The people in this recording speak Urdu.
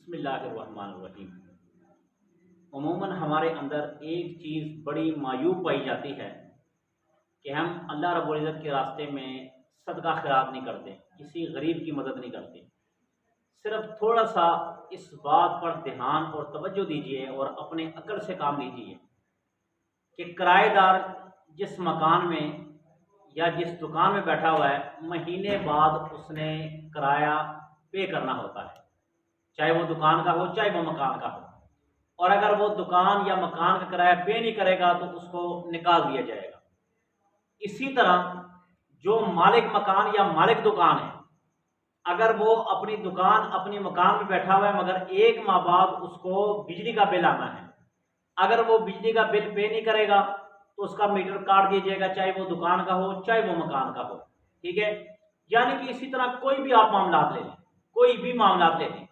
بسم اللہ الرحمن الرحیم۔ عموماً ہمارے اندر ایک چیز بڑی معیوب پائی جاتی ہے کہ ہم اللہ رب العزت کے راستے میں صدقہ خیرات نہیں کرتے، کسی غریب کی مدد نہیں کرتے۔ صرف تھوڑا سا اس بات پر دھیان اور توجہ دیجیے اور اپنے عقل سے کام لیجیے کہ کرایہ دار جس مکان میں یا جس دکان میں بیٹھا ہوا ہے، مہینے بعد اس نے کرایہ پے کرنا ہوتا ہے، چاہے وہ دکان کا ہو چاہے وہ مکان کا ہو۔ اور اگر وہ دکان یا مکان کا کرایہ پے نہیں کرے گا تو اس کو نکال دیا جائے گا۔ اسی طرح جو مالک مکان یا مالک دکان ہے، اگر وہ اپنی دکان اپنی مکان میں بیٹھا ہوا ہے مگر ایک ماہ بعد اس کو بجلی کا بل آنا ہے، اگر وہ بجلی کا بل پے نہیں کرے گا تو اس کا میٹر کاٹ دیا جائے گا، چاہے وہ دکان کا ہو چاہے وہ مکان کا ہو۔ ٹھیک ہے، یعنی کہ اسی طرح کوئی بھی آپ معاملات لے لیں، کوئی بھی معاملات لے لیں،